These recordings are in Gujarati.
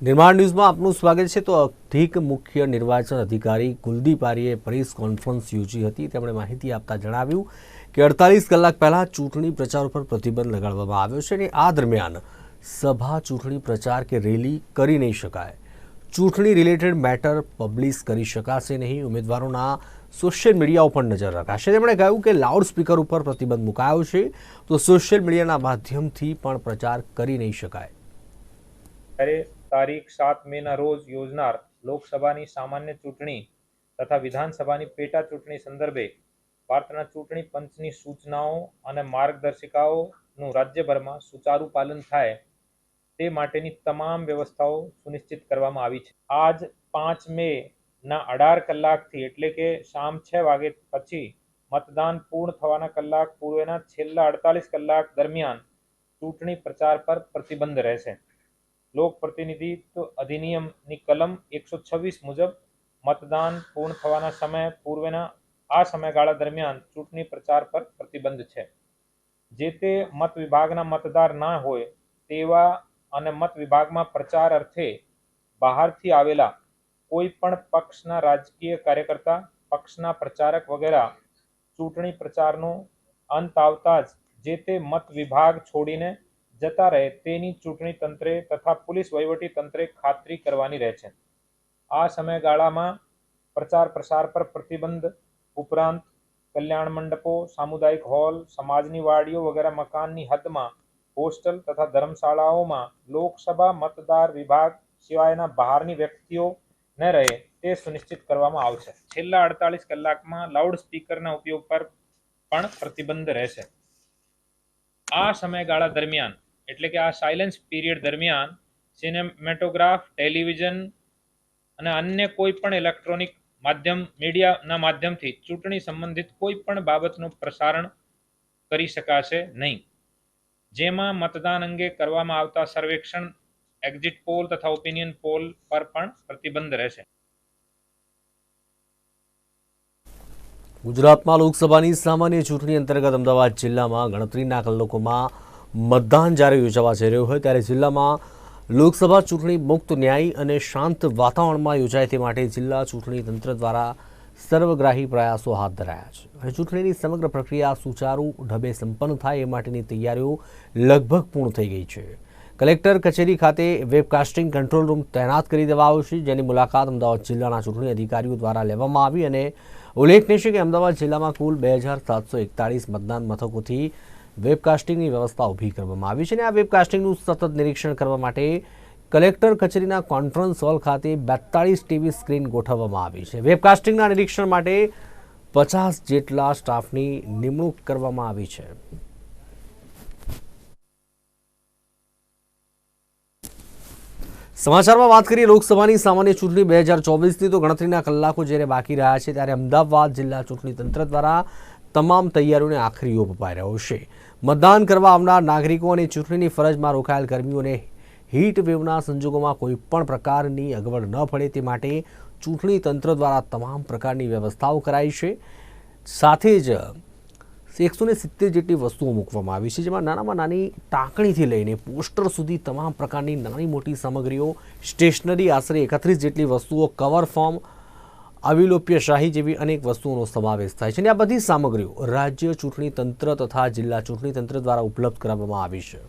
નિર્માણ ન્યૂઝમાં આપનું સ્વાગત છે। તો અધિક મુખ્ય નિર્વાચન અધિકારી કુલદીપ આર્યે પ્રેસ કોન્ફરન્સ યોજી હતી। તેમણે માહિતી આપતા જણાવ્યું કે 48 કલાક પહેલા ચૂંટણી પ્રચાર પર પ્રતિબંધ લગાડવામાં આવ્યો છે અને આ દરમિયાન સભા, ચૂંટણી પ્રચાર કે રેલી કરી નહીં શકાય। ચૂંટણી રિલેટેડ મેટર પબ્લિશ કરી શકાશે નહીં। ઉમેદવારોના સોશિયલ મીડિયા ઉપર નજર રખાશે। તેમણે કહ્યું કે લાઉડ સ્પીકર ઉપર પ્રતિબંધ મુકાયો છે, તો સોશિયલ મીડિયાના માધ્યમથી પણ પ્રચાર કરી નહીં શકાય। તારીખ 7 મેના રોજ યોજનાર લોકસભાની સામાન્ય ચૂંટણી તથા વિધાનસભાની પેટા ચૂંટણી સંદર્ભે ભારતના ચૂંટણી પંચની સૂચનાઓ અને માર્ગદર્શિકાઓનું રાજ્યભરમાં સુચારુ પાલન થાય તે માટેની તમામ વ્યવસ્થાઓ સુનિશ્ચિત કરવામાં આવી છે। આજ 5 મેના 18 કલાકથી એટલે કે શામ 6 વાગે પછી મતદાન પૂર્ણ થવાના કલાક પૂર્વેના છેલ્લા 48 કલાક દરમિયાન ચૂંટણી પ્રચાર પર પ્રતિબંધ રહેશે। लोक प्रतिनिधित्व अधिनियम ની કલમ 126 મુજબ મતદાન પૂર્ણ થવાના સમય પૂર્વેના આ સમયગાળા દરમિયાન ચૂંટણી પ્રચાર પર પ્રતિબંધ છે। જે તે મત વિભાગના મતદાર ના હોય તેવા અને મત વિભાગમાં પ્રચાર અર્થે બહારથી આવેલા કોઈ પણ પક્ષના રાજકીય કાર્યકર્તા, પક્ષના પ્રચારક વગેરે ચૂંટણી પ્રચારનો અંત આવતા જ જે તે મત વિભાગ છોડીને જતા રહે તેની ચૂંટણી તંત્રે તથા પોલીસ વહીવટી તંત્રે ખાતરી કરવાની રહે છે। આ સમયગાળામાં પ્રચાર પ્રસાર પર પ્રતિબંધ ઉપરાંત કલ્યાણ મંડપો, સામુદાયિક હોલ, સમાજની વાડીઓ વગેરે મકાનની હદમાં હોસ્ટેલ તથા ધર્મશાળાઓમાં લોકસભા મતદાર વિભાગ સિવાયના બહારની વ્યક્તિઓ ન રહે તે સુનિશ્ચિત કરવામાં આવશે। છેલ્લા 48 કલાકમાં લાઉડ સ્પીકરના ઉપયોગ પર પણ પ્રતિબંધ રહેશે। આ સમયગાળા દરમિયાન એટલે કે આ સાયલેન્સ પીરિયડ દરમિયાન સિનેમેટોગ્રાફ, ટેલિવિઝન અને અન્ય કોઈ પણ ઇલેક્ટ્રોનિક માધ્યમ મીડિયાના માધ્યમથી ચૂંટણી સંબંધિત કોઈ પણ બાબતનું પ્રસારણ કરી શકાશે નહીં। જેમાં મતદાન અંગે કરવામાં આવતા સર્વેક્ષણ, એક્ઝિટ પોલ તથા ઓપિનિયન પોલ પર પણ પ્રતિબંધ રહેશે। ગુજરાતમાં લોકસભાની સામાન્ય ચૂંટણી અંતર્ગત અમદાવાદ જિલ્લામાં ગણતરીના કલાકોમાં મતદાન જ્યારે યોજાવા જઈ રહ્યું હોય ત્યારે જિલ્લામાં લોકસભા ચૂંટણી મુક્ત, ન્યાયી અને શાંત વાતાવરણમાં યોજાય તે માટે જિલ્લા ચૂંટણી તંત્ર દ્વારા સર્વગ્રાહી પ્રયાસો હાથ ધરાયા છે અને ચૂંટણીની સમગ્ર પ્રક્રિયા સુચારુ ઢબે સંપન્ન થાય એ માટેની તૈયારીઓ લગભગ પૂર્ણ થઈ ગઈ છે। કલેક્ટર કચેરી ખાતે વેબકાસ્ટિંગ કંટ્રોલ રૂમ તૈનાત કરી દેવાયો છે, જેની મુલાકાત અમદાવાદ જિલ્લાના ચૂંટણી અધિકારીઓ દ્વારા લેવામાં આવી અને ઉલ્લેખનીય છે કે અમદાવાદ જિલ્લામાં કુલ 2741 મતદાન મથકોથી વેબકાસ્ટિંગની વ્યવસ્થા ઊભી કરવામાં આવી છે અને આ વેબકાસ્ટિંગનું સતત નિરીક્ષણ કરવા માટે કલેક્ટર કચેરીના કોન્ફરન્સ હોલ ખાતે 42 ટીવી સ્ક્રીન ગોઠવવામાં આવી છે। વેબકાસ્ટિંગના નિરીક્ષણ માટે 50 જેટલા સ્ટાફની નિમણૂક કરવામાં આવી છે। સમાચારમાં વાત કરીએ લોકસભાની સામાન્ય ચૂંટણી 2024ની તો ગણતરીના કલાકો જ્યારે બાકી રહ્યા છે ત્યારે અમદાવાદ જિલ્લા ચૂંટણી તંત્ર દ્વારા તમામ તૈયારીઓને આખરી ઓપ અપાઈ રહ્યો છે। મતદાન કરવા આવનાર નાગરિકો અને ચૂંટણીની ફરજમાં રોકાયેલ કર્મીઓને હીટ વેવના સંજોગોમાં કોઈ પણ પ્રકારની અગવડ ન પડે તે માટે ચૂંટણી તંત્ર દ્વારા તમામ પ્રકારની વ્યવસ્થાઓ કરાઈ છે। સાથે જ 170 જેટલી વસ્તુઓ મૂકવામાં આવી છે, જેમાં નાનામાં નાની ટાંકણીથી લઈને પોસ્ટર સુધી તમામ પ્રકારની નાની મોટી સામગ્રીઓ, સ્ટેશનરી આશરે 31 જેટલી વસ્તુઓ, કવર ફોર્મ, અવિલોપ્ય શાહી જેવી અનેક વસ્તુઓનો સમાવેશ થાય છે અને આ બધી સામગ્રીઓ રાજ્ય ચૂંટણી તંત્ર તથા જિલ્લા ચૂંટણી તંત્ર દ્વારા ઉપલબ્ધ કરાવવામાં આવી છે।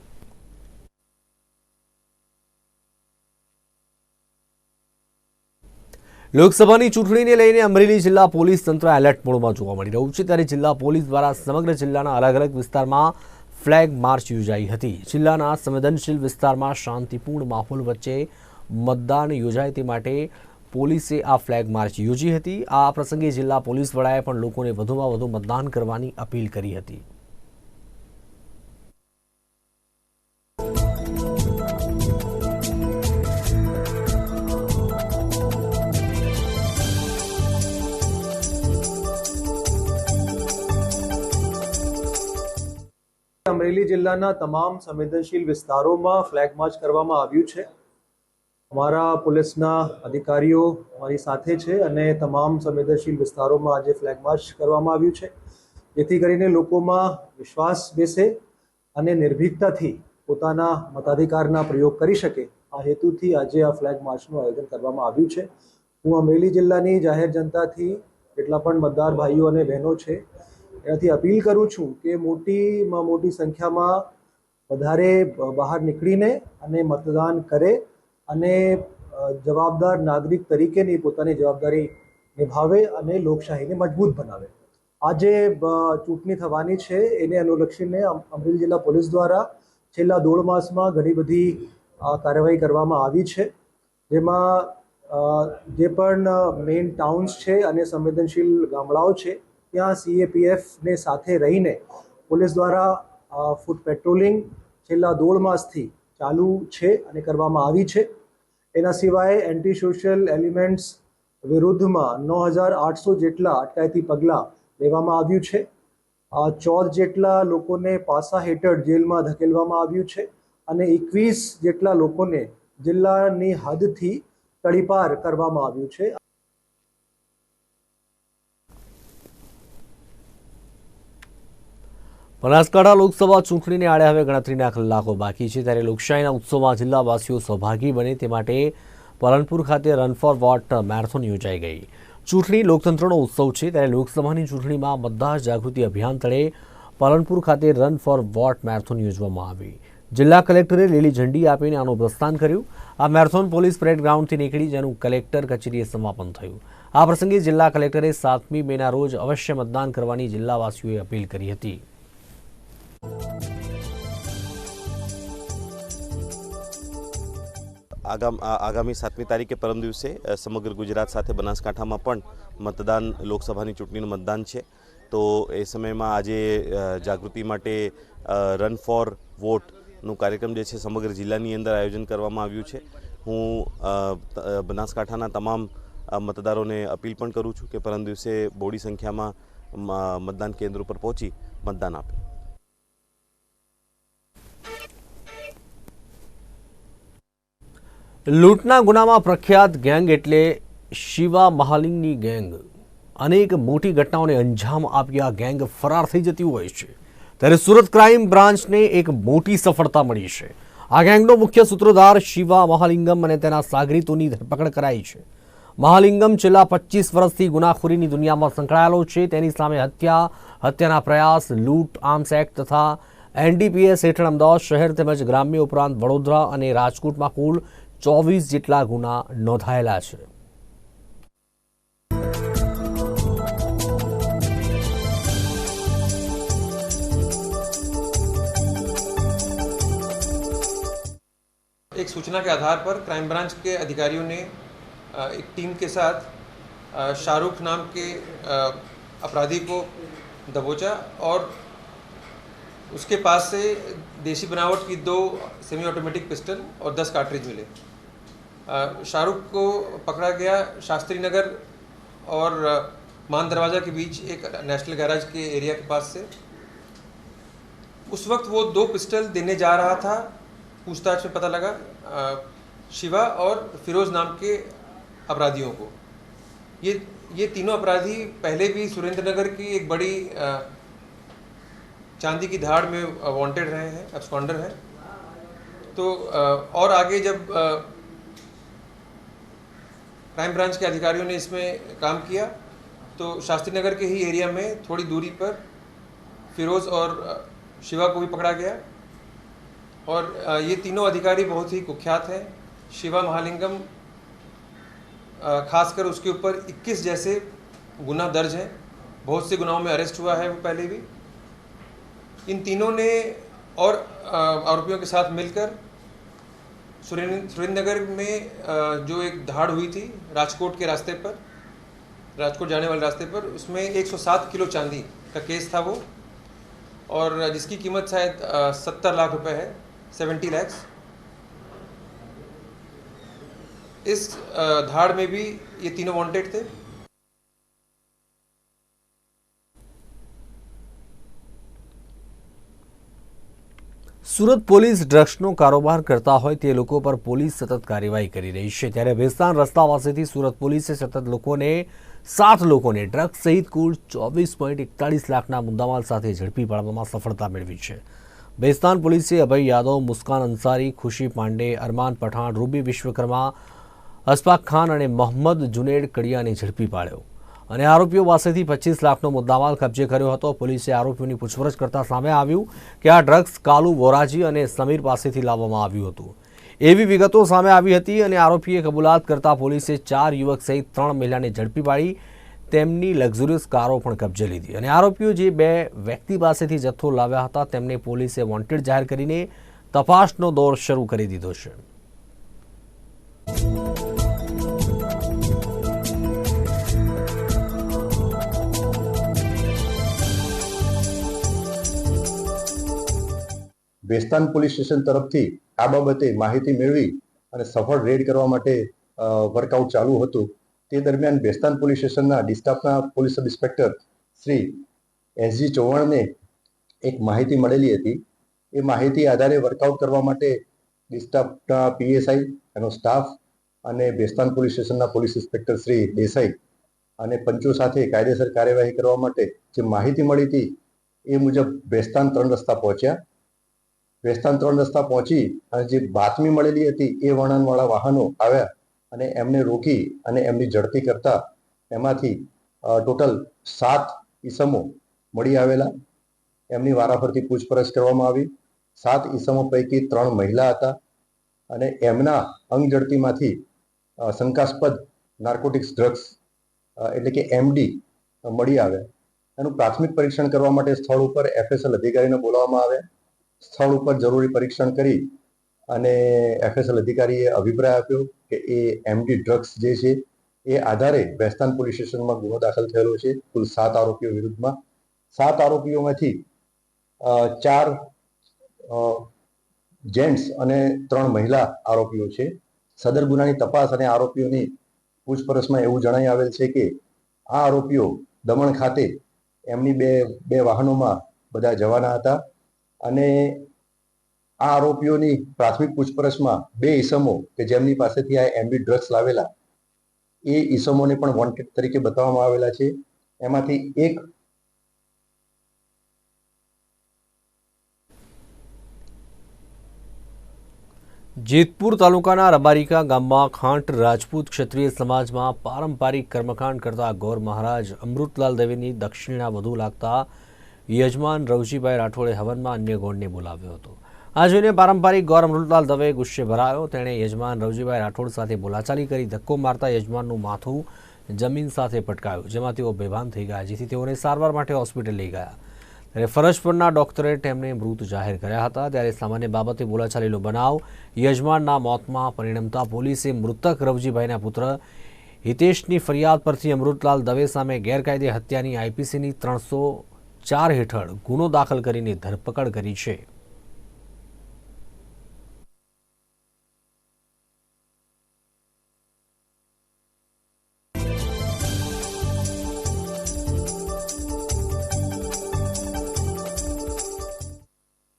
લોકસભાની ચૂંટણીને લઈને અમરેલી જિલ્લા પોલીસ તંત્ર એલર્ટ મોડમાં જોવા મળી રહ્યું છે ત્યારે જિલ્લા પોલીસ દ્વારા સમગ્ર જિલ્લાના અલગ અલગ વિસ્તારમાં ફ્લેગ માર્ચ યોજાઈ હતી। જિલ્લાના સંવેદનશીલ વિસ્તારમાં શાંતિપૂર્ણ માહોલ વચ્ચે મતદાન યોજાય તે માટે પોલીસે આ ફ્લેગ માર્ચ યોજી હતી। આ પ્રસંગે જિલ્લા પોલીસ વડાએ પણ લોકોને વધુમાં વધુ મતદાન કરવાની અપીલ કરી હતી। અમરેલી જિલ્લાના તમામ સંવેદનશીલ વિસ્તારોમાં ફ્લેગ માર્ચ કરવામાં આવ્યું છે। અમારા પોલીસના અધિકારીઓ અમારી સાથે છે અને તમામ સંવેદનશીલ વિસ્તારોમાં આજે ફ્લેગ માર્ચ કરવામાં આવ્યું છે, જેથી કરીને લોકોમાં વિશ્વાસ બેસે અને નિર્ભીકતાથી પોતાના મતાધિકારના પ્રયોગ કરી શકે આ હેતુથી આજે આ ફ્લેગ માર્ચનું આયોજન કરવામાં આવ્યું છે. હું અમરેલી જિલ્લાની જાહેર જનતાથી જેટલા પણ મતદાર ભાઈઓ અને બહેનો છે એનાથી અપીલ કરું છું કે મોટીમાં મોટી સંખ્યામાં વધારે બહાર નીકળીને અને મતદાન કરે અને જવાબદાર નાગરિક તરીકેની પોતાની જવાબદારી નિભાવે અને લોકશાહીને મજબૂત બનાવે. આજે ચૂંટણી થવાની છે એને અનુલક્ષીને અમરેલી જિલ્લા પોલીસ દ્વારા છેલ્લા 1.5 માસમાં ઘણી બધી કાર્યવાહી કરવામાં આવી છે, જેમાં જે પણ મેઇન ટાઉન્સ છે અને સંવેદનશીલ ગામડાઓ છે ત્યાં CAPFને સાથે રહીને પોલીસ દ્વારા ફૂટ પેટ્રોલિંગ છેલ્લા 1.5 માસથી ચાલુ છે અને કરવામાં આવી છે. એના સિવાય એન્ટી સોશિયલ એલિમેન્ટ્સ વિરુદ્ધમાં 9,800 જેટલા અટકાયતી પગલાં લેવામાં આવ્યું છે. 14 જેટલા લોકોને પાસા હેઠળ જેલમાં ધકેલવામાં આવ્યું છે અને 21 જેટલા લોકોને જિલ્લાની હદથી તડીપાર કરવામાં આવ્યું છે. બનાસકાંઠા લોકસભા ચૂંટણીને આડે હવે ગણતરીના કલાકો બાકી છે, ત્યારે લોકશાહીના ઉત્સવમાં જિલ્લાવાસીઓ સહભાગી બને તે માટે પાલનપુર ખાતે રન ફોર વોટ મેરેથોન યોજાઈ ગઈ. ચૂંટણી લોકતંત્રનો ઉત્સવ છે, ત્યારે લોકસભાની ચૂંટણીમાં મતદાર જાગૃતિ અભિયાન તળે પાલનપુર ખાતે રન ફોર વોટ મેરેથોન યોજવામાં આવી. જિલ્લા કલેક્ટરે લીલી ઝંડી આપીને આનું પ્રસ્થાન કર્યું. આ મેરેથોન પોલીસ પરેડ ગ્રાઉન્ડથી નીકળી જેનું કલેક્ટર કચેરીએ સમાપન થયું. આ પ્રસંગે જિલ્લા કલેક્ટરે 7મી મેના રોજ અવશ્ય મતદાન કરવાની જિલ્લાવાસીઓએ અપીલ કરી હતી. આગામી 7મી તારીખે પરમ દિવસે સમગ્ર ગુજરાત સાથે બનાસકાંઠામાં પણ મતદાન લોકસભાની ચૂંટણીનું મતદાન છે. તો એ સમયમાં આજે જાગૃતિ માટે રન ફોર વોટનું કાર્યક્રમ જે છે સમગ્ર જિલ્લાની અંદર આયોજન કરવામાં આવ્યું છે. હું બનાસકાંઠાના તમામ મતદારોને અપીલ પણ કરું છું કે પરમ દિવસે બહોળી સંખ્યામાં મતદાન કેન્દ્ર પર પહોંચી મતદાન આપે. લૂંટના ગુનામાં પ્રખ્યાત ગેંગ એટલે શિવા મહાલિંગની ગેંગ અનેક મોટી ઘટનાઓને અંજામ આપી આ ગેંગ ફરાર થઈ જતી હોય છે, ત્યારે સુરત ક્રાઇમ બ્રાન્ચને એક મોટી સફળતા મળી છે. આ ગેંગનો મુખ્ય સૂત્રધાર શિવા મહાલિંગમ અને તેના સાગરીતોની ધરપકડ કરાઈ છે. મહાલિંગમ છેલ્લા 25 વર્ષથી ગુનાખોરીની દુનિયામાં સંકળાયેલો છે. તેની સામે હત્યાના પ્રયાસ, લૂંટ, આર્મ્સ એક્ટ તથા NDPS હેઠળ અમદાવાદ શહેર તેમજ ગ્રામ્ય ઉપરાંત વડોદરા અને રાજકોટમાં કુલ 24 જેટલા ગુના નોંધાયેલા છે. एक सूचना के आधार पर क्राइम ब्रांच के अधिकारियों ने एक टीम के साथ शाहरुख नाम के अपराधी को दबोचा और उसके पास से देसी बनावट की 2 सेमी ऑटोमेटिक पिस्टल और 10 कार्ट्रिज मिले. शाहरुख को पकड़ा गया शास्त्री नगर और मान दरवाज़ा के बीच एक नेशनल गैराज के एरिया के पास से. उस वक्त वो 2 पिस्टल देने जा रहा था. पूछताछ में पता लगा शिवा और फिरोज़ नाम के अपराधियों को. ये तीनों अपराधी पहले भी सुरेंद्र नगर की एक बड़ी चांदी की धाड़ में वांटेड रहे हैं, एब्सकॉन्डर हैं. तो और आगे जब क्राइम ब्रांच के अधिकारियों ने इसमें काम किया तो शास्त्री नगर के ही एरिया में थोड़ी दूरी पर फिरोज़ और शिवा को भी पकड़ा गया. और ये तीनों अधिकारी बहुत ही कुख्यात हैं. शिवा महालिंगम खासकर उसके ऊपर 21 जैसे गुना दर्ज हैं. बहुत से गुनाहों में अरेस्ट हुआ है वो पहले भी. इन तीनों ने और आरोपियों के साथ मिलकर सुरेंद्र नगर में जो एक धाड़ हुई थी राजकोट के रास्ते पर, राजकोट जाने वाले रास्ते पर, उसमें 107 किलो चांदी का केस था वो, और जिसकी कीमत शायद 70 लाख रुपए है, 70 lakhs. इस धाड़ में भी ये तीनों वांटेड थे. સુરત પોલીસ ડ્રગ્સનો કારોબાર કરતા હોય તે લોકો પર પોલીસ સતત કાર્યવાહી કરી રહી છે, ત્યારે વેસ્તાન રસ્તા પાસેથી સુરત પોલીસે સતત 7 લોકોને ડ્રગ્સ સહિત કુલ 24.41 લાખના મુદ્દામાલ સાથે ઝડપી પાડવામાં સફળતા મેળવી છે. બેસ્તાન પોલીસે અભય યાદવ, મુસ્કાન અંસારી, ખુશી પાંડે, અરમાન પઠાણ, રૂબી વિશ્વકર્મા, અશફાક ખાન અને મોહમ્મદ જુનેડ કડિયાને ઝડપી પાડ્યો અને આરોપીઓ પાસેથી 25 લાખનો મુદ્દામાલ કબજે કર્યો હતો. પોલીસે આરોપીઓની પૂછપરછ કરતા સામે આવ્યું કે આ ડ્રગ્સ કાલુ વોરાજી અને સમીર પાસેથી લાવવામાં આવ્યું હતું એવી વિગતો સામે આવી હતી અને આરોપીએ કબૂલાત કરતા પોલીસે 4 યુવક સહિત 3 મહિલાને ઝડપી પાડી તેમની લક્ઝુરિયસ કારો પણ કબજે લીધી અને આરોપીઓ જે 2 વ્યક્તિ પાસેથી જથ્થો લાવ્યા હતા તેમને પોલીસે વોન્ટેડ જાહેર કરીને તપાસનો દોર શરૂ કરી દીધો છે. બેસ્તાન પોલીસ સ્ટેશન તરફથી આ બાબતે માહિતી મેળવી અને સફળ રેડ કરવા માટે વર્કઆઉટ ચાલુ હતું. તે દરમિયાન બેસ્તાન પોલીસ સ્ટેશનના ડિસ્ટાફના police sub inspector Shri S G ચૌહાણને એક માહિતી મળેલી હતી. એ માહિતી આધારે વર્કઆઉટ કરવા માટે ડિસ્ટાફના પીએસઆઈ, એનો સ્ટાફ અને બેસ્તાન પોલીસ સ્ટેશનના પોલીસ ઇન્સ્પેક્ટર શ્રી દેસાઈ અને પંચો સાથે કાયદેસર કાર્યવાહી કરવા માટે જે માહિતી મળી હતી એ મુજબ બેસ્તાન 3 રસ્તા પહોંચ્યા. બેસ્તાન 3 રસ્તા પહોંચી અને જે બાતમી મળેલી હતી એ વળાંકવાળા વાહનો આવ્યા અને એમને રોકી અને એમની ઝડપી કરતા એમાંથી ટોટલ 7 ઈસમો મળી આવેલા. એમની વારાફરતી પૂછપરછ કરવામાં આવી. 7 ઈસમો પૈકી 3 મહિલા હતા અને એમના અંગ ઝડપીમાંથી શંકાસ્પદ નાર્કોટિક્સ ડ્રગ્સ એટલે કે એમડી મળી આવ્યા. એનું પ્રાથમિક પરીક્ષણ કરવા માટે સ્થળ ઉપર એફએસએલ અધિકારીને બોલાવવામાં આવ્યા. સ્થળ ઉપર જરૂરી પરીક્ષણ કરી અને એફએસએલ અધિકારીએ અભિપ્રાય આપ્યો કે એ એમડી ડ્રગ્સ જે છે એ આધારે બેસ્તાન પોલીસ સ્ટેશનમાં ગુનો દાખલ થયેલો છે. કુલ 7 આરોપીઓ વિરુદ્ધમાં. 7 આરોપીઓમાંથી 4 જેન્ટ્સ અને 3 મહિલા આરોપીઓ છે. સદર ગુનાની તપાસ અને આરોપીઓની પૂછપરછમાં એવું જણાઈ આવેલ છે કે આ આરોપીઓ દમણ ખાતે એમની બે વાહનોમાં બધા જવાના હતા અને આ આરોપીઓની પ્રાથમિક પૂછપરછમાં 2 ઈસમો કે જેમની પાસેથી આ એમડી ડ્રગ્સ લાવેલા એ ઈસમોને પણ વોન્ટેડ તરીકે બતાવવામાં આવેલા છે. એમાંથી એક જેતપુર તાલુકાના રબારિકા ગામમાં ખાંટ રાજપૂત ક્ષત્રિય સમાજમાં પારંપરિક કર્મકાંડ કરતા ગૌર મહારાજ અમૃતલાલ દવેની દક્ષિણા વધુ લાગતા યજમાન રવજીભાઈ રાઠોડે હવનમાં અન્ય ગૌરને બોલાવ્યો હતો. આ જોઈને પારંપરિક ગૌર અમૃતલાલ દવે ગુસ્સે ભરાયો. તેણે યજમાન રવજીભાઈ રાઠોડ સાથે બોલાચાલી કરી ધક્કો મારતા યજમાનનું માથું જમીન સાથે પટકાયું, જેમાં તેઓ બેભાન થઈ ગયા, જેથી તેઓને સારવાર માટે હોસ્પિટલ લઈ ગયા. ત્યારે ફરજ પરના ડોક્ટરે તેમને મૃત જાહેર કર્યા હતા. ત્યારે સામાન્ય બાબતે બોલાચાલીનો બનાવ યજમાનના મોતમાં પરિણમતા પોલીસે મૃતક રવજીભાઈના પુત્ર હિતેશની ફરિયાદ પરથી અમૃતલાલ દવે સામે ગેરકાયદે હત્યાની આઈપીસીની 304 હેઠળ ગુનો દાખલ કરીને ધરપકડ કરી છે.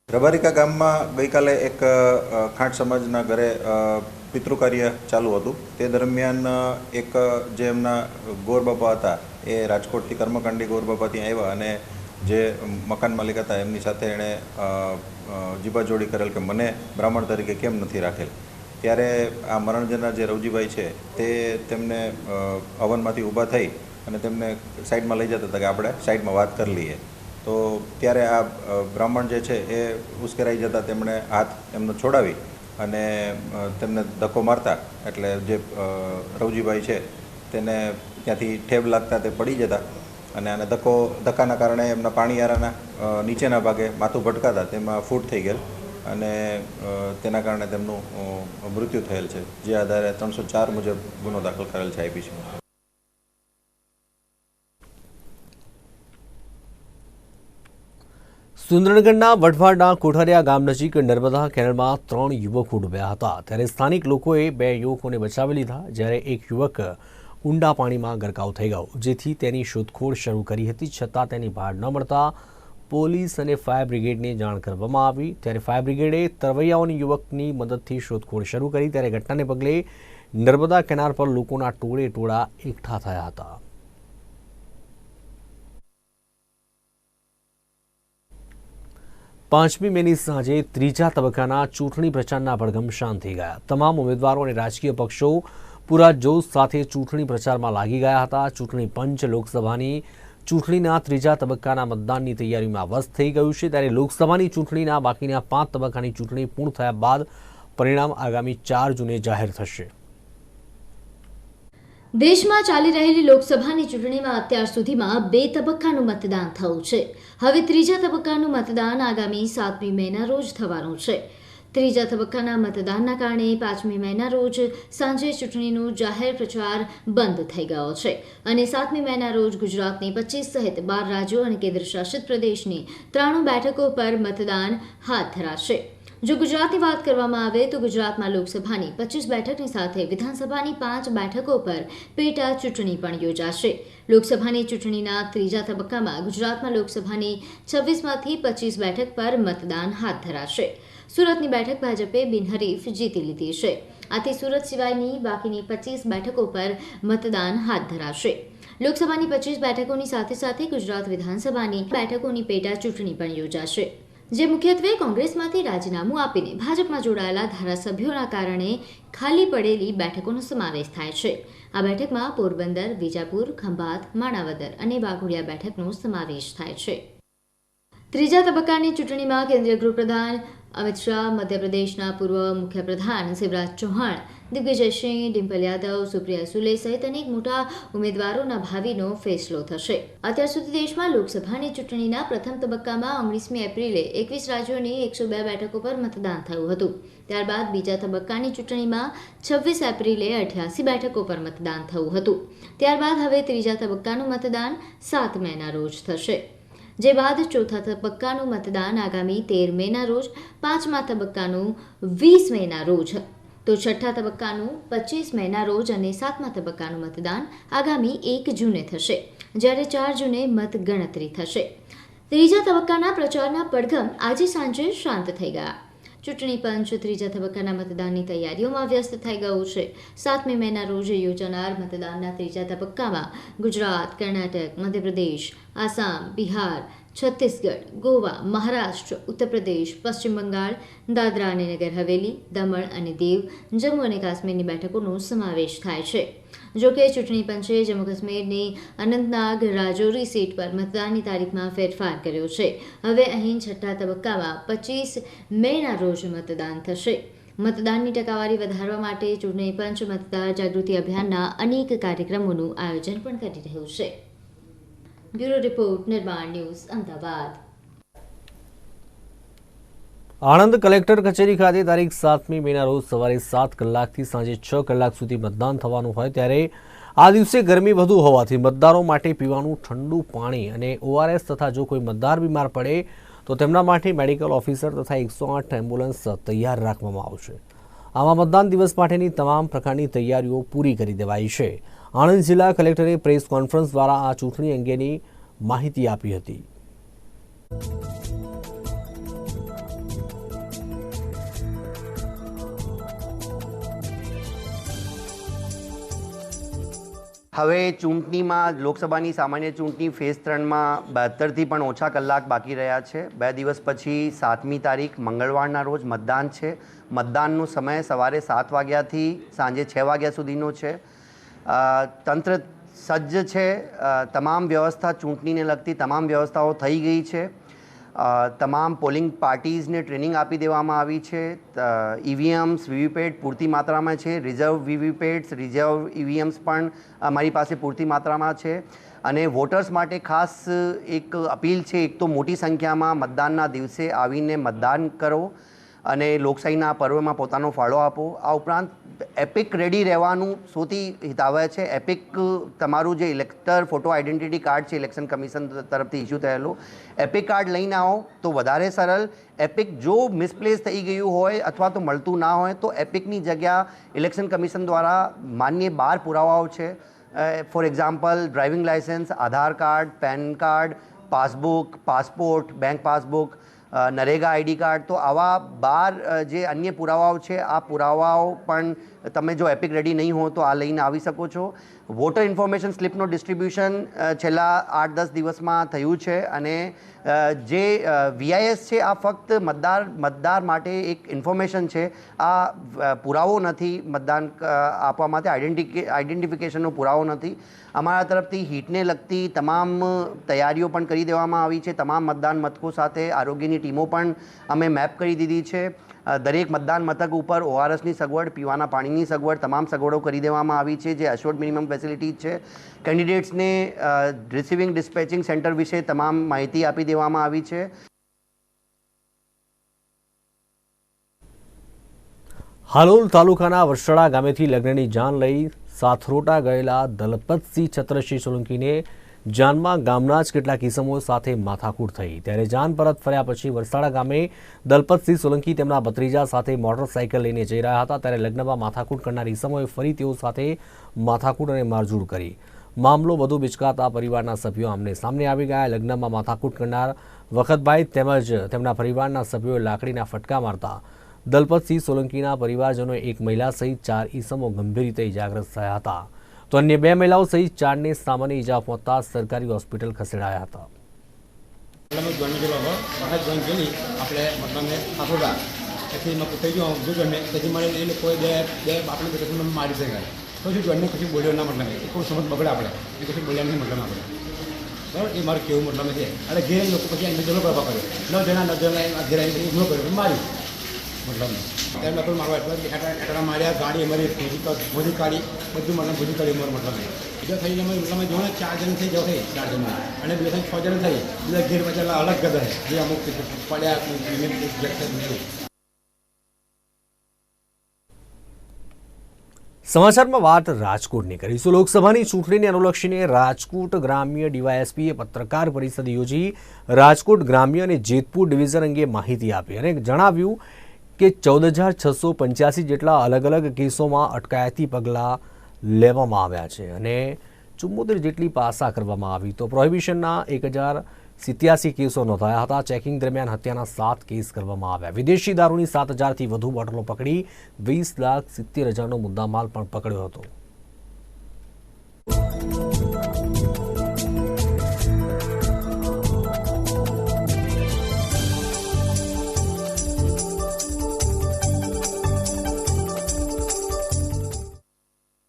રબારિકા ગામમાં ગઈકાલે એક ખાંટ સમાજના ઘરે પિતૃકાર્ય ચાલુ હતું. તે દરમિયાન એક જે એમના ગોરબાપા હતા એ રાજકોટથી કર્મકાંડી ગોરબાપા ત્યાં આવ્યા અને જે મકાન માલિક હતા એમની સાથે એણે જીબાજોડી કરેલ કે મને બ્રાહ્મણ તરીકે કેમ નથી રાખેલ. ત્યારે આ મરણ જનાર જે રવજીભાઈ છે તે તેમને હવનમાંથી ઊભા થઈ અને તેમને સાઈડમાં લઈ જતા હતા કે આપણે સાઈડમાં વાત કરી લઈએ. તો ત્યારે આ બ્રાહ્મણ જે છે એ ઉશ્કેરાઈ જતા તેમણે હાથ એમનો છોડાવી અને તેમને ધક્કો મારતા એટલે જે રવજીભાઈ છે તેને ત્યાંથી ઠેબ લાગતા તે પડી જતા અને આને ધક્કાના કારણે એમના પાણીયારાના નીચેના ભાગે માથું ભટકાતા તેમાં ફૂટ થઈ ગયેલ અને તેના કારણે તેમનું મૃત્યુ થયેલ છે, જે આધારે 304 મુજબ ગુનો દાખલ કરેલ છે આઈપીસીમાં. સુંદરગઢના વઢવાડના કોઠારિયા ગામ નજીક નર્મદા કેનાલમાં 3 યુવકો ડૂબ્યા હતા. ત્યારે સ્થાનિક લોકોએ 2 યુવકોને બચાવી લીધા, જ્યારે એક યુવક ઊંડા પાણીમાં ગરકાવ થઈ ગયો, જેથી તેની શોધખોળ શરૂ કરી હતી. છતાં તેની ભાળ ન મળતા પોલીસ અને ફાયર બ્રિગેડને જાણ કરવામાં આવી. ત્યારે ફાયર બ્રિગેડે તરવૈયાઓની યુવકની મદદથી શોધખોળ શરૂ કરી. ત્યારે ઘટનાને પગલે નર્મદા કેનાલ પર લોકોના ટોળે ટોળા એકઠા થયા હતા. પાંચમી મેની સાંજે ત્રીજા તબક્કાના ચૂંટણી પ્રચારના પડઘમ શાંત થઈ ગયા. તમામ ઉમેદવારો અને રાજકીય પક્ષો પૂરા જોશ સાથે ચૂંટણી પ્રચારમાં લાગી ગયા હતા. ચૂંટણી પંચ લોકસભાની ચૂંટણીના ત્રીજા તબક્કાના મતદાનની તૈયારીમાં વ્યસ્ત થઈ ગયું છે. ત્યારે લોકસભાની ચૂંટણીના બાકીના 5 તબક્કાની ચૂંટણી પૂર્ણ થયા બાદ પરિણામ આગામી 4 જૂને જાહેર થશે. દેશમાં ચાલી રહેલી લોકસભાની ચૂંટણીમાં અત્યાર સુધીમાં 2 તબક્કાનું મતદાન થયું છે. હવે ત્રીજા તબક્કાનું મતદાન આગામી 7મી મેના રોજ થવાનું છે. ત્રીજા તબક્કાના મતદાનના કારણે 5મી મેના રોજ સાંજે ચૂંટણીનો જાહેર પ્રચાર બંધ થઈ ગયો છે અને 7મી મેના રોજ ગુજરાતની 25 સહિત 12 રાજ્યો અને કેન્દ્રશાસિત પ્રદેશની 93 બેઠકો પર મતદાન હાથ ધરાશે. જો ગુજરાતની વાત કરવામાં આવે તો ગુજરાતમાં લોકસભાની 25 બેઠકની સાથે વિધાનસભાની 5 બેઠકો પર પેટા ચૂંટણી પણ યોજાશે. લોકસભાની ચૂંટણીના ત્રીજા તબક્કામાં ગુજરાતમાં લોકસભાની 26માંથી 25 બેઠક પર મતદાન હાથ ધરાશે. સુરતની બેઠક ભાજપે બિનહરીફ જીતી લીધી છે. આથી સુરત સિવાયની બાકીની 25 બેઠકો પર મતદાન હાથ ધરાશે. લોકસભાની 25 બેઠકોની સાથે સાથે ગુજરાત વિધાનસભાની બેઠકોની પેટા ચૂંટણી પણ યોજાશે, જે મુખ્યત્વે કોંગ્રેસમાંથી રાજીનામું આપીને ભાજપમાં જોડાયેલા ધારાસભ્યોના કારણે ખાલી પડેલી બેઠકોનો સમાવેશ થાય છે. આ બેઠકમાં પોરબંદર, વિજાપુર, ખંભાત, માણાવદર અને વાઘોડિયા બેઠકનો સમાવેશ થાય છે. ત્રીજા તબક્કાની ચૂંટણીમાં કેન્દ્રીય ગૃહપ્રધાન અમિત શાહ, મધ્યપ્રદેશના પૂર્વ મુખ્યપ્રધાન શિવરાજ ચૌહાણ, દિગ્વિજયસિંહ, ડિમ્પલ યાદવ, સુપ્રિયા સુલે સહિત અનેક મોટા ઉમેદવારોના ભાવિનો ફેસલો થશે. અત્યાર સુધી દેશમાં લોકસભાની ચૂંટણીના પ્રથમ તબક્કામાં 19મી એપ્રિલે 21 રાજ્યોની 102 બેઠકો પર મતદાન થયું હતું. ત્યારબાદ બીજા તબક્કાની ચૂંટણીમાં 26 એપ્રિલે 88 બેઠકો પર મતદાન થયું હતું. ત્યારબાદ હવે ત્રીજા તબક્કાનું મતદાન 7 મેના રોજ થશે, જે બાદ ચોથા તબક્કાનું મતદાન આગામી 13 મેના રોજ, પાંચમા તબક્કાનું 20 મેના રોજ, તો છઠ્ઠા તબક્કાનું 25 મેના રોજ અને સાતમા તબક્કાનું મતદાન આગામી 1 જૂને થશે, જ્યારે 4 જૂને મતગણતરી થશે. ત્રીજા તબક્કાના પ્રચારના પડઘમ આજે સાંજે શાંત થઈ ગયા. ચૂંટણી પંચ ત્રીજા તબક્કાના મતદાનની તૈયારીઓમાં વ્યસ્ત થઈ ગયું છે. 7મી મેના રોજ યોજાનાર મતદાનના ત્રીજા તબક્કામાં ગુજરાત, કર્ણાટક, મધ્યપ્રદેશ, આસામ, બિહાર, છત્તીસગઢ, ગોવા, મહારાષ્ટ્ર, ઉત્તર પ્રદેશ, પશ્ચિમ બંગાળ, દાદરા અને નગર હવેલી, દમણ અને દીવ, જમ્મુ અને કાશ્મીરની બેઠકોનો સમાવેશ થાય છે. જોકે ચૂંટણી પંચે જમ્મુ કાશ્મીરની અનંતનાગ, રાજૌરી સીટ પર મતદાનની તારીખમાં ફેરફાર કર્યો છે. હવે અહીં છઠ્ઠા તબક્કામાં 25 મેના રોજ મતદાન થશે. મતદાનની ટકાવારી વધારવા માટે ચૂંટણી પંચ મતદાર જાગૃતિ અભિયાનના અનેક કાર્યક્રમોનું આયોજન પણ કરી રહ્યું છે. બ્યુરો રિપોર્ટ, નિર્માણ ન્યૂઝ, અમદાવાદ. આણંદ કલેક્ટર કચેરી ખાતે તારીખ 7મી મેના રોજ સવારે 7 કલાકથી સાંજે 6 કલાક સુધી મતદાન થવાનું હોય, ત્યારે આ દિવસે ગરમી વધુ હોવાથી મતદારો માટે પીવાનું ઠંડુ પાણી અને ORS તથા જો કોઈ મતદાર બીમાર પડે તો તેમના માટે મેડિકલ ઓફિસર તથા 108 એમ્બ્યુલન્સ તૈયાર રાખવામાં આવશે. આમાં મતદાન દિવસ માટેની તમામ પ્રકારની તૈયારીઓ પૂરી કરી દેવાઈ છે. આણંદ જિલ્લા કલેક્ટરે પ્રેસ કોન્ફરન્સ દ્વારા આ ચૂંટણી અંગેની માહિતી આપી હતી. હવે ચૂંટણીમાં લોકસભાની સામાન્ય ચૂંટણી ફેઝ 3માં 72થી પણ ઓછા કલાક બાકી રહ્યા છે. 2 દિવસ પછી 7મી તારીખ મંગળવારના રોજ મતદાન છે. મતદાનનો સમય સવારે 7 વાગ્યાથી સાંજે 6 વાગ્યા સુધીનો છે. તંત્ર સજ્જ છે. તમામ વ્યવસ્થા, ચૂંટણીને લગતી તમામ વ્યવસ્થાઓ થઈ ગઈ છે. તમામ પોલિંગ પાર્ટીઝને ટ્રેનિંગ આપી દેવામાં આવી છે. EVMs, VVPAT પૂરતી માત્રામાં છે. રિઝર્વ VVPATs, રિઝર્વ EVMs પણ અમારી પાસે પૂરતી માત્રામાં છે. અને વોટર્સ માટે ખાસ એક અપીલ છે, એક તો મોટી સંખ્યામાં મતદાનના દિવસે આવીને મતદાન કરો અને લોકશાહીના પર્વમાં પોતાનો ફાળો આપો. આ ઉપરાંત એપિક રેડી રહેવાનું સૌથી હિતાવહ છે. એપિક તમારું જે ઇલેક્ટર ફોટો આઈડેન્ટિટી કાર્ડ છે, ઇલેક્શન કમિશન તરફથી ઇસ્યુ થયેલું, એપિક કાર્ડ લઈને આવો તો વધારે સરળ. એપિક જો મિસપ્લેસ થઈ ગયું હોય અથવા તો મળતું ના હોય તો એપિકની જગ્યા ઇલેક્શન કમિશન દ્વારા માન્ય 12 પુરાવાઓ છે. For example, driving licence, Aadhaar card, PAN card, passbook, passport, bank passbook, NREGA ID card. તો આવા 12 જે અન્ય પુરાવાઓ છે, આ પુરાવાઓ પણ તમે જો એપિક રેડી નહીં હો તો આ લઈને આવી શકો છો. વોટર ઇન્ફોર્મેશન સ્લિપનું ડિસ્ટ્રીબ્યુશન છેલ્લા 8-10 દિવસમાં થયું છે અને જે VIS છે આ ફક્ત મતદાર માટે એક ઇન્ફોર્મેશન છે, આ પુરાવો નથી મતદાન આપવા માટે, આઈડેન્ટિફિકેશનનો પુરાવો નથી. અમારા તરફથી હીટને લગતી તમામ તૈયારીઓ પણ કરી દેવામાં આવી છે. તમામ મતદાન મથકો સાથે આરોગ્યની ટીમો પણ અમે મેપ કરી દીધી છે. દરેક મતદાન મથક ઉપર ORSની સગવડ, પીવાના પાણીની સગવડ, તમામ સગવડો કરી દેવામાં આવી છે, જે એશ્યોર્ડ મિનિમમ ફેસિલિટીઝ છે. કેન્ડિડેટ્સને રિસીવિંગ ડિસ્પેચિંગ સેન્ટર વિશે તમામ માહિતી આપી દેવામાં આવી છે. હાલોલ તાલુકાના વરસડા ગામેથી લગ્નની જાન લઈ સાથરોટા ગયેલા દલપતસિંહ છત્રસિંહ સોલંકીને જાનમાં ગામના જ કેટલાક ઇસમો સાથે માથાકૂટ થઈ, ત્યારે જાન પરત ફર્યા પછી વરસાડા ગામે દલપતસિંહ સોલંકી તેમના ભત્રીજા સાથે મોટરસાઇકલ લઈને જઈ રહ્યા હતા, ત્યારે લગ્નમાં માથાકૂટ કરનાર ઇસમોએ ફરી તેઓ સાથે માથાકૂટ અને મારઝૂડ કરી. મામલો વધુ બિચકાતા પરિવારના સભ્યો આમને સામને આવી ગયા. લગ્નમાં માથાકૂટ કરનાર વખતભાઈ તેમજ તેમના પરિવારના સભ્યોએ લાકડીના ફટકા મારતા દલપતસિંહ સોલંકીના પરિવારજનોએ એક મહિલા સહિત 4 ઇસમો ગંભીર રીતે ઇજાગ્રસ્ત થયા હતા, તો અન્ય 2 મહિલાઓ સહિત 4ને સામાન્ય ઇજા પહોંચતા સરકારી હોસ્પિટલ ખસેડાયા હતા. આપણે મતલબ ખાસોડા પછી થઈ ગયો જોડને પછી મારે એ લોકોએ બે આપણે પછી મારી શકાય તો શું જોડને કશું બોલ્યો ના, મતલબ કોઈ સમજ બગડે આપણે એ કશું બોલ્યા નહીં મતલબ આપણે બરાબર. એ મારે કેવું મતલબ છે. અને ઘેર લોકો પછી એને જલો કરવા કર્યો 9 જણા ઘેર હુમલો કર્યો, માર્યું મતલબ એમ લોકો મારવા એટલા માર્યા. ગાડી અમારી મોદી કાઢી બધું મતલબ બધું કર્યું મારું મતલબ બીજા થઈને અમે મતલબ જો ને 4 જણ થઈ જાવ થઈ 4 જણ અને બીજા 6 જણ થઈ બીજા ઘેર બધા અલગ ગદા જે અમુક પડ્યા. સમાચારમાં વાત રાજકોટની કરીશું. લોકસભાની ચૂંટણીને અનુલક્ષીને રાજકોટ ગ્રામ્ય ડીવાયએસપીએ પત્રકાર પરિષદ યોજી રાજકોટ ગ્રામ્ય અને જેતપુર ડિવિઝન અંગે માહિતી આપી અને જણાવ્યું કે 14,685 જેટલા અલગ અલગ કેસોમાં અટકાયતી પગલાં લેવામાં આવ્યા છે અને 74 જેટલી પાસા કરવામાં આવી, તો પ્રોહિબિશનના 1087 કેસો નોંધાયા હતા. ચેકિંગ દરમિયાન હત્યાના 7 કેસ કરવામાં આવ્યા. વિદેશી દારૂની 7,000થી વધુ બોટલો પકડી 20,70,000નો મુદ્દામાલ પણ પકડ્યો હતો.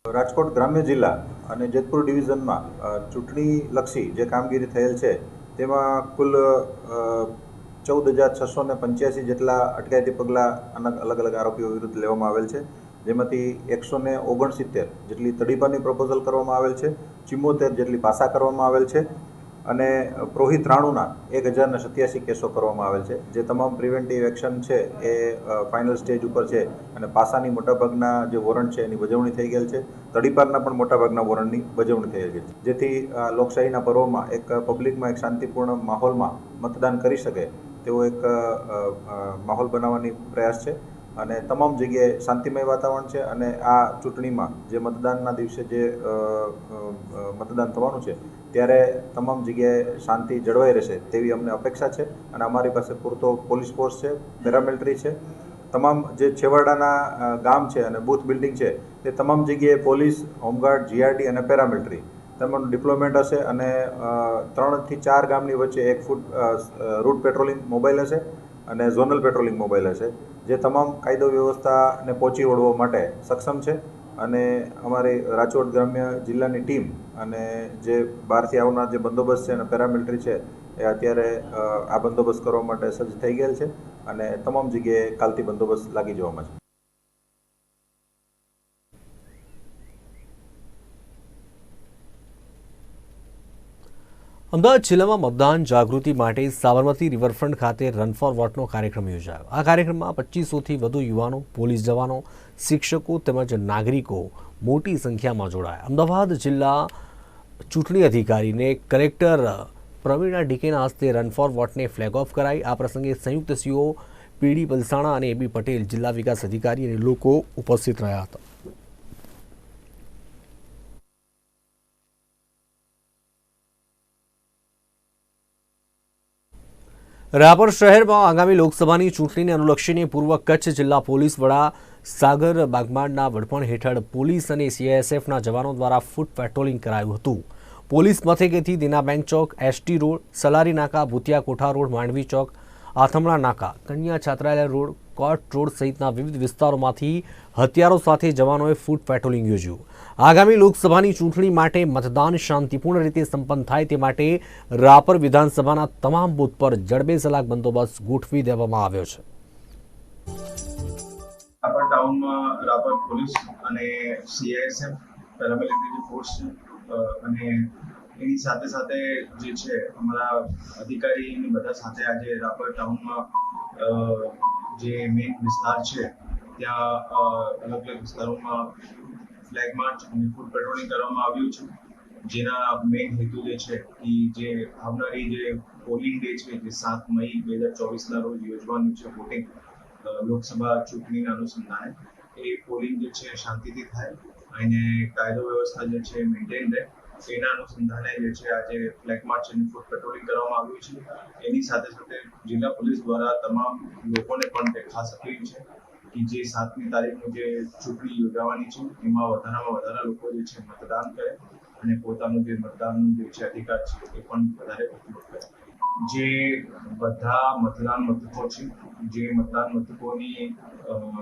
રાજકોટ ગ્રામ્ય જિલ્લા અને જેતપુર ડિવિઝનમાં ચૂંટણીલક્ષી જે કામગીરી થયેલ છે તેમાં કુલ 14,685 જેટલા અટકાયતી પગલાં અલગ અલગ આરોપીઓ વિરુદ્ધ લેવામાં આવેલ છે, જેમાંથી 169 જેટલી તડીપાની પ્રપોઝલ કરવામાં આવેલ છે, 74 જેટલી પાસા કરવામાં આવેલ છે અને પ્રોહિત રાણુના 1,087 કેસો કરવામાં આવેલ છે. જે તમામ પ્રિવેન્ટિવ એક્શન છે એ ફાઇનલ સ્ટેજ ઉપર છે અને પાસાની મોટાભાગના જે વોરંટ છે એની બજવણી થઈ ગયેલ છે. તડીપારના પણ મોટાભાગના વોરંટની બજવણી થઈ ગઈ છે, જેથી લોકશાહીના પર્વમાં એક પબ્લિકમાં એક શાંતિપૂર્ણ માહોલમાં મતદાન કરી શકે તેવો એક માહોલ બનાવવાની પ્રયાસ છે અને તમામ જગ્યાએ શાંતિમય વાતાવરણ છે અને આ ચૂંટણીમાં જે મતદાનના દિવસે જે મતદાન થવાનું છે ત્યારે તમામ જગ્યાએ શાંતિ જળવાઈ રહેશે તેવી અમને અપેક્ષા છે અને અમારી પાસે પૂરતો પોલીસ ફોર્સ છે, પેરામિલિટરી છે. તમામ જે છેવાડાના ગામ છે અને બૂથ બિલ્ડિંગ છે તે તમામ જગ્યાએ પોલીસ, હોમગાર્ડ, GRD અને પેરામિલિટરી તમામનું ડિપ્લોયમેન્ટ હશે અને 3 થી 4 ગામની વચ્ચે 1 ફૂટ રૂટ પેટ્રોલિંગ મોબાઈલ હશે અને ઝોનલ પેટ્રોલિંગ મોબાઈલ હશે, જે તમામ કાયદો વ્યવસ્થાને પહોંચી વળવા માટે સક્ષમ છે. અને અમારી રાજકોટ ગ્રામ્ય જિલ્લાની ટીમ અને જે બહારથી આવનાર જે બંદોબસ્ત છે અને પેરામિલિટરી છે એ અત્યારે આ બંદોબસ્ત કરવા માટે સજ્જ થઈ ગયેલ છે અને તમામ જગ્યાએ કાલથી બંદોબસ્ત લાગી જવામાં છે. અમદાવાદ જિલ્લામાં મતદાન જાગૃતિ માટે સાબરમતી રિવરફ્રન્ટ ખાતે રન ફોર વોટનો કાર્યક્રમ યોજાયો. આ કાર્યક્રમમાં 2500થી વધુ યુવાનો, પોલીસ જવાનો, શિક્ષકો તેમજ નાગરિકો મોટી સંખ્યામાં જોડાયા. અમદાવાદ જિલ્લા ચૂંટણી અધિકારીને કલેક્ટર પ્રવીણા ડીકેના હસ્તે રન ફોર વોટને ફ્લેગ ઓફ કરાઈ. આ પ્રસંગે સંયુક્ત સીઓ પીડી પલસાણા અને AB પટેલ, જિલ્લા વિકાસ અધિકારી અને લોકો ઉપસ્થિત રહ્યા હતા. રાપર શહેરમાં આગામી લોકસભાની ચૂંટણીને અનુલક્ષીને પૂર્વ કચ્છ જિલ્લા પોલીસ વડા સાગર બાગમાળના વડપણ હેઠળ પોલીસ અને સીઆઈએસએફના જવાનો દ્વારા ફૂટ પેટ્રોલિંગ કરાયું હતું. પોલીસ મથકેથી દીના બેંક ચોક, એસટી રોડ, સલારી નાકા, ભૂતિયા કોઠા રોડ, માંડવી ચોક, આથમણા નાકા, કન્યા છાત્રાલય રોડ, કોર્ટ રોડ સહિતના વિવિધ વિસ્તારોમાંથી હથિયારો સાથે જવાનોએ ફૂટ પેટ્રોલિંગ યોજ્યું. આગામી લોકસભાની ચૂંટણી માટે મતદાન શાંતિપૂર્ણ રીતે સંપન્ન થાય તે માટે રાપર વિધાનસભાના તમામ બૂથ પર જડબેસલાક બંદોબસ્ત ગોઠવી દેવામાં આવ્યો છે. રાપર ટાઉનમાં રાપર પોલીસ અને સીઆઈએસએફ પેરામિલિટરી ફોર્સ અને એની સાથે સાથે જે છે અમારા અધિકારીની બધા સાથે આજે રાપર ટાઉનમાં જે મેઇન વિસ્તાર છે ત્યાં અલગ અલગ વિસ્તારોમાં ફ્લેગ માર્ચ અને ફૂટ પેટ્રોલિંગ કરવામાં આવ્યું છે, જેના મેઇન હેતુ જે છે કે જે આવનારી જે પોલિંગ ડે છે જે 7 મઈ 2024ના રોજ યોજવાનું છે વોટિંગ લોકસભા ચૂંટણીના અનુસંધાને એ પોલિંગ જે છે શાંતિથી થાય અને કાયદો વ્યવસ્થા જે છે મેન્ટેન રહે એના અનુસંધાને જે છે આજે ફ્લેગ માર્ચ અને ફૂટ પેટ્રોલિંગ કરવામાં આવ્યું છે. એની સાથે સાથે જિલ્લા પોલીસ દ્વારા તમામ લોકોને પણ ખાસ અપીલ છે કે જે 7મી તારીખનું જે ચૂંટણી યોજાવાની છે એમાં વધારામાં વધારે લોકો જે છે મતદાન કરે અને પોતાનું જે મતદાનનું જે છે અધિકાર છે એ પણ વધારે ઉપયોગ કરે. જે બધા મતદાન મથકો છે, જે મતદાન મથકોની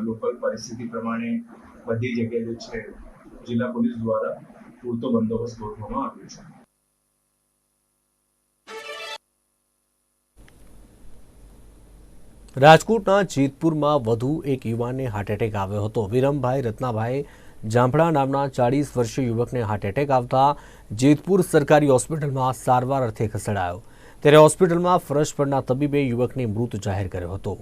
લોકલ પરિસ્થિતિ પ્રમાણે બધી જગ્યાએ જે છે જિલ્લા પોલીસ દ્વારા પૂરતો બંદોબસ્ત ગોઠવવામાં આવ્યો છે. રાજકોટના જેતપુરમાં વધુ એક યુવાનને હાર્ટ એટેક આવ્યો હતો. વિરમભાઈ રત્નાભાઈ જાંભડા નામના 40 વર્ષીય યુવકને હાર્ટ એટેક આવતા જેતપુર સરકારી હોસ્પિટલમાં સારવાર અર્થે ખસેડાયો. ત્યારે હોસ્પિટલમાં ફરજ પરના તબીબે યુવકને મૃત જાહેર કર્યો હતો.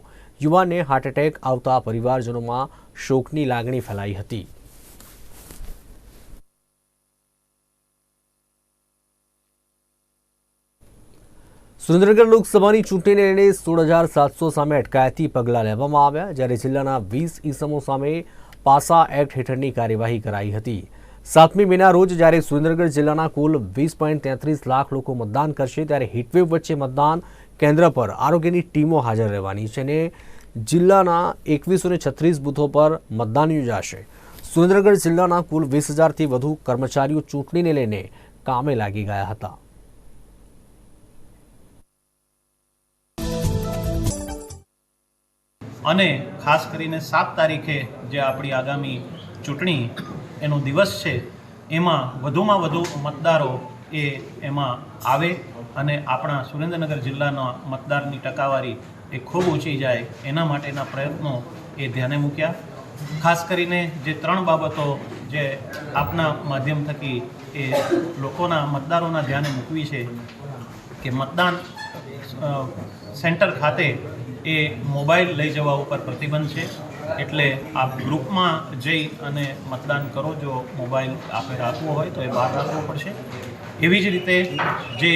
યુવાનને હાર્ટ એટેક આવતા પરિવારજનોમાં શોકની લાગણી ફેલાઈ હતી. સુરેન્દ્રનગર લોકસભાની ચૂંટણીને લઈને 16,700 સામે અટકાયતી પગલાં લેવામાં આવ્યા, જ્યારે જિલ્લાના 20 ઇસમો સામે પાસા એક્ટ હેઠળની કાર્યવાહી કરાઈ હતી. 7મી મેના રોજ જ્યારે સુરેન્દ્રનગર જિલ્લાના કુલ 20.33 લાખ લોકો મતદાન કરશે, ત્યારે હીટવેવ વચ્ચે મતદાન કેન્દ્ર પર આરોગ્યની ટીમો હાજર રહેવાની છે અને જિલ્લાના 2136 બૂથો પર મતદાન યોજાશે. સુરેન્દ્રનગર જિલ્લાના કુલ 20,000થી વધુ કર્મચારીઓ ચૂંટણીને લઈને કામે લાગી ગયા હતા. અને ખાસ કરીને 7 તારીખે જે આપણી આગામી ચૂંટણી એનો દિવસ છે એમાં વધુમાં વધુ મતદારો એમાં આવે અને આપણા સુરેન્દ્રનગર જિલ્લાના મતદારની ટકાવારી એ ખૂબ ઊંચી જાય એના માટેના પ્રયત્નો એ ધ્યાને મૂક્યા. ખાસ કરીને જે 3 બાબતો જે આપના માધ્યમ થકી એ લોકોના મતદારોના ધ્યાને મૂકવી છે કે મતદાન સેન્ટર ખાતે એ મોબાઈલ લઈ જવા ઉપર પ્રતિબંધ છે, એટલે આપ ગ્રુપમાં જઈ અને મતદાન કરો. જો મોબાઈલ આપે રાખવો હોય તો એ બહાર રાખવો પડશે. એવી જ રીતે જે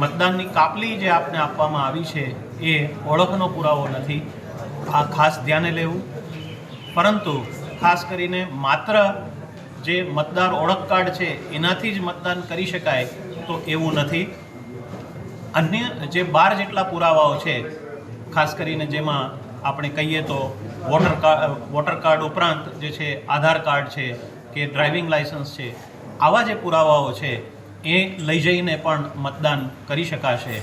મતદાનની કાપલી જે આપને આપવામાં આવી છે એ ઓળખનો પુરાવો નથી, આ ખાસ ધ્યાને લેવું. પરંતુ ખાસ કરીને માત્ર જે મતદાર ઓળખ કાર્ડ છે એનાથી જ મતદાન કરી શકાય તો એવું નથી. અન્ય જે 12 જેટલા પુરાવાઓ છે, ખાસ કરીને જેમાં આપણે કહીએ તો વોટર કાર્ડ ઉપરાંત જે છે આધાર કાર્ડ છે કે ડ્રાઇવિંગ લાઇસન્સ છે, આવા જે પુરાવાઓ છે એ લઈ જઈને પણ મતદાન કરી શકાશે.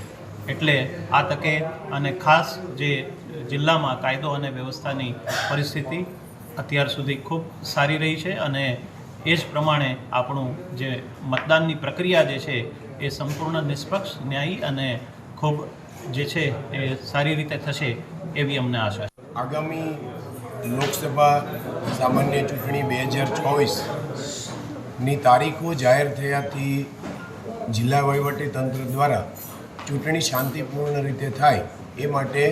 એટલે આ તકે અને ખાસ જે જિલ્લામાં કાયદો અને વ્યવસ્થાની પરિસ્થિતિ અત્યાર સુધી ખૂબ સારી રહી છે અને એ જ પ્રમાણે આપણું જે મતદાનની પ્રક્રિયા જે છે એ સંપૂર્ણ નિષ્પક્ષ, ન્યાયી અને ખૂબ જે છે એ સારી રીતે થશે એવી અમને આશા છે. આગામી લોકસભા સામાન્ય ચૂંટણી 2024ની તારીખો જાહેર થયાથી જિલ્લા વહીવટીતંત્ર દ્વારા ચૂંટણી શાંતિપૂર્ણ રીતે થાય એ માટે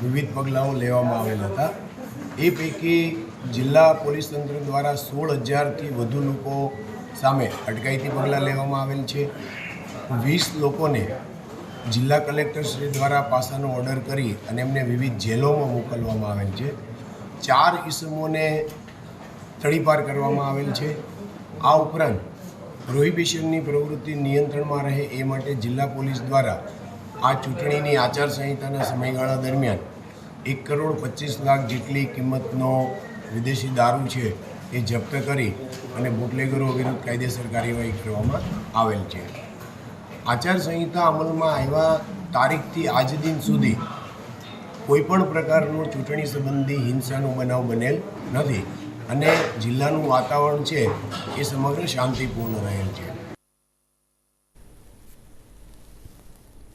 વિવિધ પગલાઓ લેવામાં આવેલા હતા. એ પૈકી જિલ્લા પોલીસ તંત્ર દ્વારા 16,000થી વધુ લોકો સામે અટકાયતી પગલાં લેવામાં આવેલ છે. 20 લોકોને જિલ્લા કલેક્ટરશ્રી દ્વારા પાસાનો ઓર્ડર કરી અને એમને વિવિધ જેલોમાં મોકલવામાં આવેલ છે. 4 ઇસમોને તડીપાર કરવામાં આવેલ છે. આ ઉપરાંત પ્રોહિબિશનની પ્રવૃત્તિ નિયંત્રણમાં રહે એ માટે જિલ્લા પોલીસ દ્વારા આ ચૂંટણીની આચારસંહિતાના સમયગાળા દરમિયાન 1,25,00,000 જેટલી કિંમતનો વિદેશી દારૂ છે એ જપ્ત કરી અને બુટલેગરો વિરુદ્ધ કાયદેસર કાર્યવાહી કરવામાં આવેલ છે. આચારસંહિતા અમલમાં આવ્યા તારીખથી આજ દિન સુધી કોઈપણ પ્રકારનો ચૂંટણી સંબંધી હિંસાનો બનાવ બનેલ નથી અને જિલ્લાનું વાતાવરણ છે એ સમગ્ર શાંતિપૂર્ણ રહેલ છે.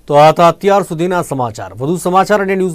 તો આ હતા અત્યાર સુધીના સમાચાર. વધુ સમાચાર અને ન્યૂઝ